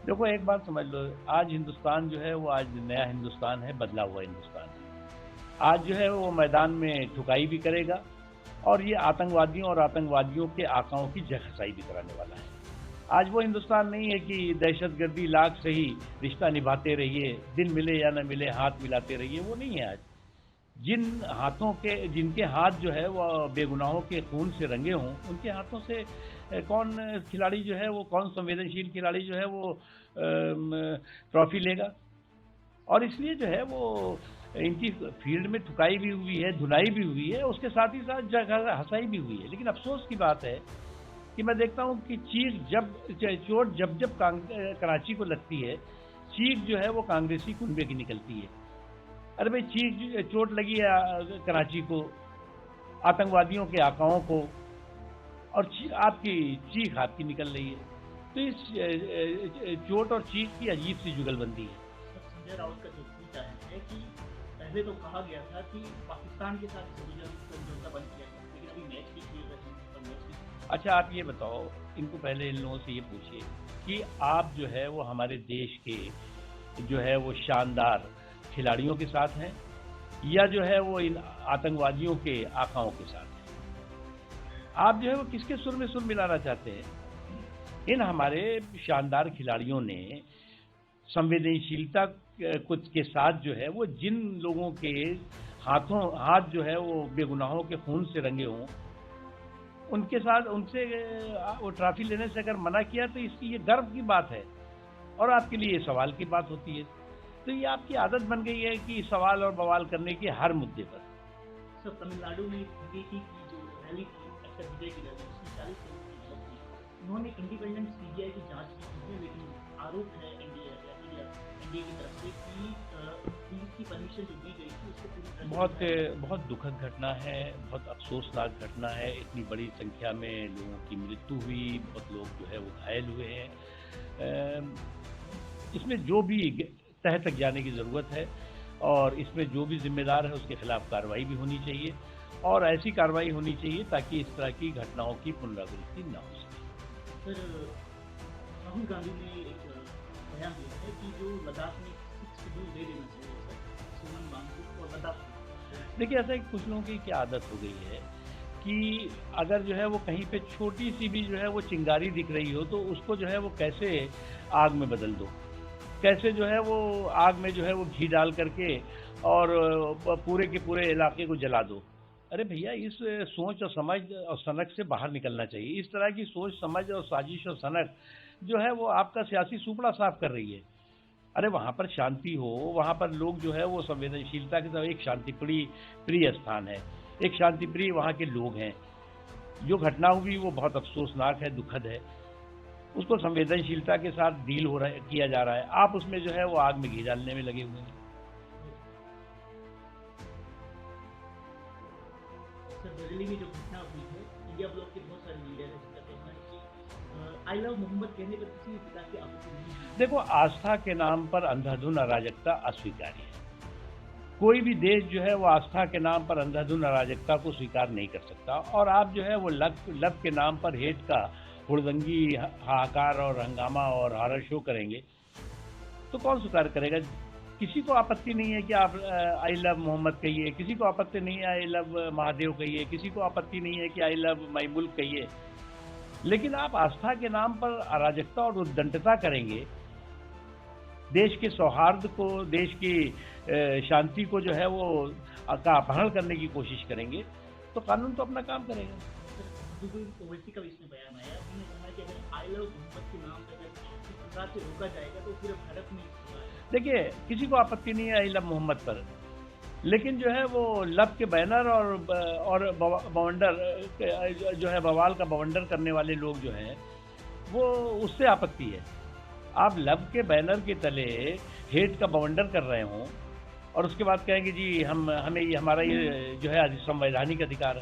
देखो एक बात समझ लो, आज हिंदुस्तान जो है वो आज नया हिंदुस्तान है, बदला हुआ हिंदुस्तान है। आज जो है वो मैदान में ठुकाई भी करेगा और ये आतंकवादियों और आतंकवादियों के आकाओं की जगहसाई भी कराने वाला है। आज वो हिंदुस्तान नहीं है कि दहशतगर्दी लाख सही, रिश्ता निभाते रहिए, दिन मिले या न मिले हाथ मिलाते रहिए, वो नहीं है आज। जिनके हाथ जो है वो बेगुनाहों के खून से रंगे हों, उनके हाथों से कौन खिलाड़ी जो है वो, कौन संवेदनशील खिलाड़ी जो है वो ट्रॉफी लेगा। और इसलिए जो है वो इनकी फील्ड में ठुकाई भी हुई है, धुनाई भी हुई है, उसके साथ ही साथ जगह हंसाई भी हुई है। लेकिन अफसोस की बात है कि मैं देखता हूँ कि चोट जब जब कराची को लगती है, चीख जो है वो कांग्रेसी कुनबे की निकलती है। अरे भाई, चोट लगी है कराची को, आतंकवादियों के आकाओं को, और आपकी चीख आपकी निकल रही है। तो इस चोट और चीख की अजीब सी जुगलबंदी है। संजय राउत का जो ट्वीट आया है कि पहले तो कहा गया था कि पाकिस्तान के साथ समझौता बंद किया गया, लेकिन अभी मैच भी खेल रहे हैं और मैच भी। अच्छा, आप ये बताओ, इनको पहले इन लोगों से ये पूछिए कि आप जो है वो हमारे देश के जो है वो शानदार खिलाड़ियों के साथ हैं या जो है वो इन आतंकवादियों के आकाओं के साथ हैं। आप जो है वो किसके सुर में सुर मिलाना चाहते हैं? इन हमारे शानदार खिलाड़ियों ने संवेदनशीलता कुछ के साथ जो है वो, जिन लोगों के हाथ जो है वो बेगुनाहों के खून से रंगे हों, उनके साथ उनसे वो ट्रॉफी लेने से अगर मना किया तो इसकी ये गर्व की बात है और आपके लिए ये सवाल की बात होती है। तो ये आपकी आदत बन गई है कि सवाल और बवाल करने की हर मुद्दे पर। सर, तमिलनाडु में बीजेपी की जो रैली थी, डॉक्टर विजय की रैली, उसमें 40 लोगों की मौत हुई। उन्होंने इंडिपेंडेंट सीबीआई की जांच की थी, लेकिन आरोप है एनडीए की तरफ से कि पुलिस की परमिशन जो दी गई थी उसको पूरी तरह बहुत दुखद घटना है, बहुत अफसोसनाक घटना है। इतनी बड़ी संख्या में लोगों की मृत्यु हुई, बहुत लोग जो है वो घायल हुए हैं। इसमें जो भी तह तक जाने की ज़रूरत है और इसमें जो भी जिम्मेदार है उसके खिलाफ कार्रवाई भी होनी चाहिए और ऐसी कार्रवाई होनी चाहिए ताकि इस तरह की घटनाओं की पुनरावृत्ति न हो सके। सर, राहुल गांधी ने एक बयान दिया है कि जो लद्दाख में 6 शेड्यूल दे देना चाहिए सर, सोनम वांगचुक और लद्दाख। देखिए, ऐसा कुछ लोगों की क्या आदत हो गई है कि अगर जो है वो कहीं पे छोटी सी भी जो है वो चिंगारी दिख रही हो तो उसको जो है वो कैसे आग में बदल दो, कैसे जो है वो आग में जो है वो घी डाल करके और पूरे के पूरे इलाके को जला दो। अरे भैया, इस सोच और समझ और सनक से बाहर निकलना चाहिए। इस तरह की सोच समझ और साजिश और सनक जो है वो आपका सियासी सुपड़ा साफ कर रही है। अरे वहाँ पर शांति हो, वहाँ पर लोग जो है वो संवेदनशीलता के साथ, एक शांति प्रिय स्थान है, एक शांति प्रिय वहाँ के लोग हैं। जो घटना हुई वो बहुत अफसोसनाक है, दुखद है। उसको संवेदनशीलता के साथ किया जा रहा है। आप उसमें जो है वो आग में घी डालने में लगे हुए हैं। सर, बरेली में जो घटना हुई है, इंडिया ब्लॉक के बहुत सारे लीडर हैं जिनका कहना है कि आई लव मोहम्मद कहने पर किसी भी प्रकार की आपत्ति नहीं है। देखो, आस्था के नाम पर अंधाधुन अराजकता अस्वीकार्य है। कोई भी देश जो है वो आस्था के नाम पर अंधाधुन अराजकता को स्वीकार नहीं कर सकता। और आप जो है वो लव के नाम पर हेट का हुड़दंगी हाहाकार और हंगामा और हॉरर शो करेंगे तो कौन स्वीकार करेगा? किसी को आपत्ति नहीं है कि आप आई लव मोहम्मद कहिए, किसी को आपत्ति नहीं है आई लव महादेव कहिए, किसी को आपत्ति नहीं है कि आई लव माई मुल्क कहिए। लेकिन आप आस्था के नाम पर अराजकता और उद्दंडता करेंगे, देश के सौहार्द को, देश की शांति को जो है वो का अपहरण करने की कोशिश करेंगे, तो कानून तो अपना काम करेगा। ओवैसी का भी इसमें बयान आया, उन्होंने कहा कि अगर आई लव मोहम्मद के नाम पर अगर किसी प्रकार से रोका जाएगा तो पूरे भारत में। देखिए, किसी को आपत्ति नहीं है आई लव मोहम्मद पर, लेकिन जो है वो लव के बैनर और बवंडर जो है बवाल का बवंडर करने वाले लोग जो हैं वो, उससे आपत्ति है। आप लव के बैनर के तले हेट का बवंडर कर रहे हों और उसके बाद कहेंगे जी हमें ये हमारा ये जो है संवैधानिक अधिकार है।